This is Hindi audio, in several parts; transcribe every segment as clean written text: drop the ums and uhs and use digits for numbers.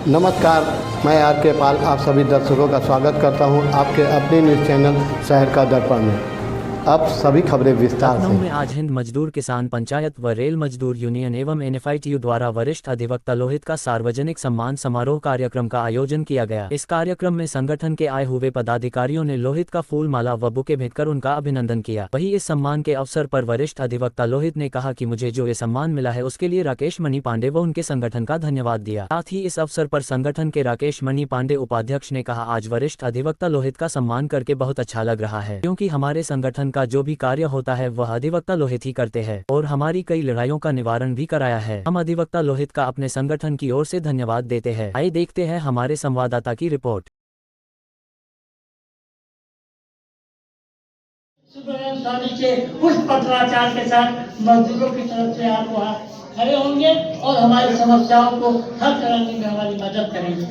नमस्कार, मैं आर के पाल आप सभी दर्शकों का स्वागत करता हूं आपके अपने न्यूज़ चैनल शहर का दर्पण में। अब सभी खबरें विस्तार लखनऊ से। में आज हिंद मजदूर किसान पंचायत व रेल मजदूर यूनियन एवं एनएफआईटीयू द्वारा वरिष्ठ अधिवक्ता लोहित का सार्वजनिक सम्मान समारोह कार्यक्रम का आयोजन किया गया। इस कार्यक्रम में संगठन के आए हुए पदाधिकारियों ने लोहित का फूल माला व बुके भेंटकर उनका अभिनंदन किया। वहीं इस सम्मान के अवसर पर वरिष्ठ अधिवक्ता लोहित ने कहा कि मुझे जो ये सम्मान मिला है उसके लिए राकेश मणि पांडे व उनके संगठन का धन्यवाद दिया। साथ ही इस अवसर पर संगठन के राकेश मणि पांडे उपाध्यक्ष ने कहा, आज वरिष्ठ अधिवक्ता लोहित का सम्मान करके बहुत अच्छा लग रहा है, क्योंकि हमारे संगठन का जो भी कार्य होता है वह अधिवक्ता लोहित ही करते हैं और हमारी कई लड़ाइयों का निवारण भी कराया है। हम अधिवक्ता लोहित का अपने संगठन की ओर से धन्यवाद देते हैं। आइए देखते हैं हमारे संवाददाता की रिपोर्ट। स्वामी के उस पत्राचार के साथ मजदूरों की तरफ से आप वहाँ खड़े होंगे और हमारी समस्याओं को हल कराने में हमारी मदद करेंगे।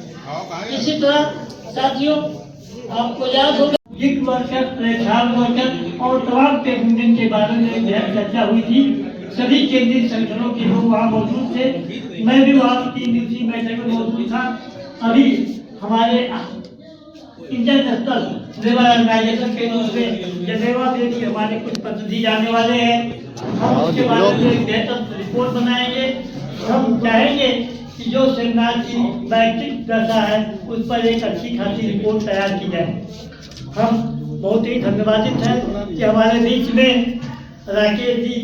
इसी तरह साथियों, आपको याद होगा गिग वर्कर, प्लेटफॉर्म वर्कर और तमाम पे यूनियन के बारे में चर्चा हुई थी। सभी केंद्रीय संगठनों के लोग वहाँ मौजूद थे। मैं भी वहाँ की निजी बैठक में मौजूद था। अभी हमारे इंटरनेशनल लेबर ऑर्गेनाइजेशन के रूप में जनेवा में भी हमारे कुछ प्रतिनिधि जाने वाले हैं। हम उसके बारे में एक बेहतर रिपोर्ट बनाएंगे। हम चाहेंगे कि जो सेमिनार की वैयक्तिक दशा है उस पर एक अच्छी खासी रिपोर्ट तैयार की जाए। हम बहुत ही धन्यवादित हैं कि हमारे बीच में राकेश जी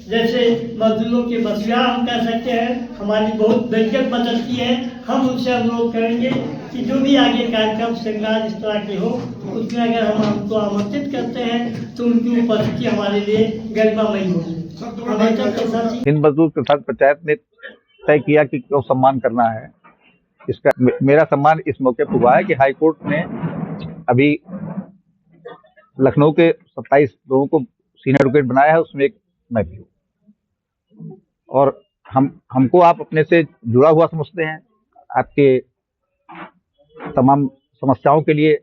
जैसे मजदूरों के मसीहा हम कह सकते हैं, हमारी बहुत व्यक्तिगत मदद की है। हम उनसे अनुरोध करेंगे कि जो भी आगे कार्यक्रम सेमिनार इस तरह के हो उसमें अगर हम हमको आमंत्रित करते हैं तो उनकी उपस्थिति हमारे लिए गरिमामयी होगी। हिंद मजदूर किसान पंचायत ने तय किया कि क्यों सम्मान करना है। इसका मेरा सम्मान इस मौके पर हुआ है कि हाई कोर्ट ने अभी लखनऊ के 27 लोगों को सीनियर एडवोकेट बनाया है, उसमें एक मैं भी हूँ। और हमको आप अपने से जुड़ा हुआ समझते हैं। आपके तमाम समस्याओं के लिए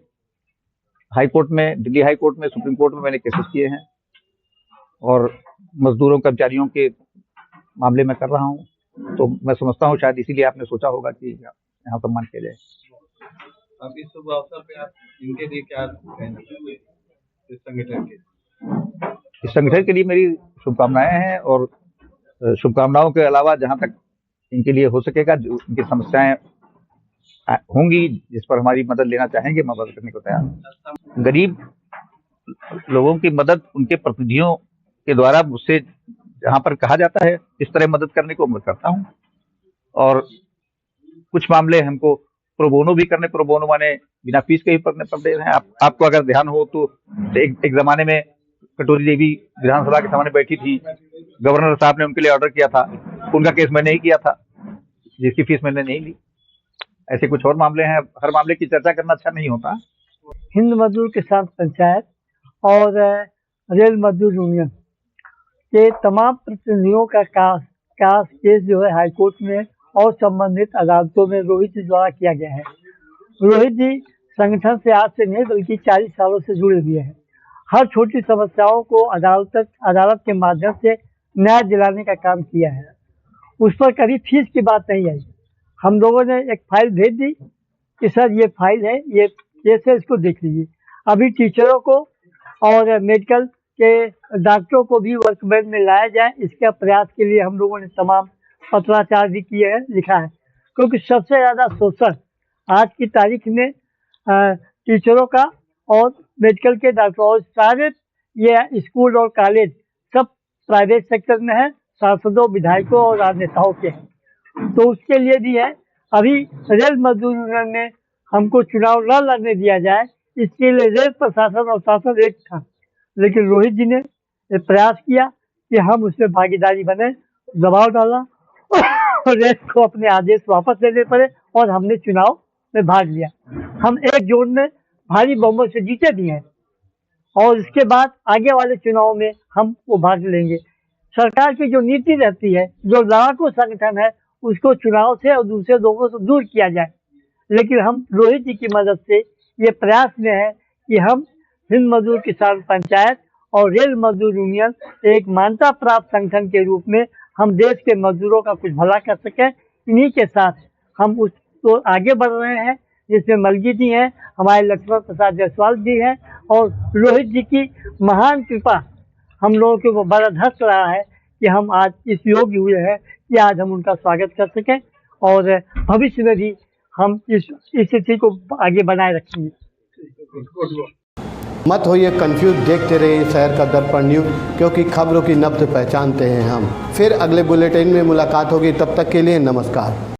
हाई कोर्ट में, दिल्ली हाई कोर्ट में, सुप्रीम कोर्ट में मैंने केसेस किए हैं और मजदूरों कर्मचारियों के मामले में कर रहा हूँ। तो मैं समझता हूँ शायद इसीलिए आपने सोचा होगा कि यहाँ सम्मान किया जाए। अब इस शुभ अवसर पे आप इनके लिए क्या कहना चाहते हैं? इस संगठन के लिए मेरी शुभकामनाएं हैं और शुभकामनाओं के अलावा जहां तक इनके लिए हो सकेगा, जो इनकी समस्याएं होंगी जिस पर हमारी मदद लेना चाहेंगे, मैं मदद करने को तैयार हूँ। गरीब लोगों की मदद उनके प्रतिनिधियों के द्वारा मुझसे जहां पर कहा जाता है इस तरह मदद करने को मैं करता हूँ। और कुछ मामले हमको प्रो बोनो भी करने, प्रो बोनो माने बिना फीस के ही पढ़ने पड़ रहे हैं। आपको अगर ध्यान हो तो एक जमाने में कटोरी देवी विधानसभा के सामने बैठी थी, गवर्नर साहब ने उनके लिए ऑर्डर किया था, उनका केस मैंने ही किया था जिसकी फीस मैंने नहीं ली। ऐसे कुछ और मामले हैं, हर मामले की चर्चा करना अच्छा नहीं होता। हिंद मजदूर किसान पंचायत और रेल मजदूर यूनियन के तमाम प्रतिनिधियों का केस जो है हाई कोर्ट में और संबंधित अदालतों में रोहित जी द्वारा किया गया है। रोहित जी संगठन से आज से नहीं बल्कि 40 सालों से जुड़े हुए हैं। हर छोटी समस्याओं को अदालत के माध्यम से न्याय दिलाने का काम किया है। उस पर कभी फीस की बात नहीं आई। हम लोगों ने एक फाइल भेज दी कि सर ये फाइल है, ये केस है, इसको देख लीजिए। अभी टीचरों को और मेडिकल के डॉक्टरों को भी वर्कमैन में लाया जाए, इसके प्रयास के लिए हम लोगों ने तमाम पत्राचार भी किए हैं, लिखा है। क्योंकि सबसे ज़्यादा शोषण आज की तारीख में टीचरों का और मेडिकल के डॉक्टरों, सारे ये स्कूल और कॉलेज सब प्राइवेट सेक्टर में है, सांसदों, विधायकों और राजनेताओं के हैं। तो उसके लिए भी है। अभी रेल मजदूर यूनियन ने हमको चुनाव न लड़ने दिया जाए, इसके लिए रेल प्रशासन और शासन एक था, लेकिन रोहित जी ने प्रयास किया कि हम उसमें भागीदारी बने, दबाव डाला और रेल को अपने आदेश वापस लेने पड़े और हमने चुनाव में भाग लिया। हम एक जोन में भारी बहुमत से जीते भी हैं और इसके बाद आगे वाले चुनाव में हम वो भाग लेंगे। सरकार की जो नीति रहती है, जो लड़ाकू संगठन है, उसको चुनाव से और दूसरे लोगों से दूर किया जाए। लेकिन हम रोहित जी की मदद से ये प्रयास में है कि हम हिंद मजदूर किसान पंचायत और रेल मजदूर यूनियन एक मान्यता प्राप्त संगठन के रूप में हम देश के मजदूरों का कुछ भला कर सकें। इन्हीं के साथ हम उस तो आगे बढ़ रहे हैं, जिसमें मलगी जी हैं, हमारे लक्ष्मण प्रसाद जायसवाल जी हैं, और रोहित जी की महान कृपा हम लोगों के वो बड़ा धर्ष रहा है कि हम आज इस योग्य हुए हैं कि आज हम उनका स्वागत कर सकें, और भविष्य में भी हम इस स्थिति को आगे बनाए रखेंगे। मत होइए कंफ्यूज, देखते रहिए शहर का दर्पण न्यूज़, क्योंकि खबरों की नब्ज पहचानते हैं हम। फिर अगले बुलेटिन में मुलाकात होगी, तब तक के लिए नमस्कार।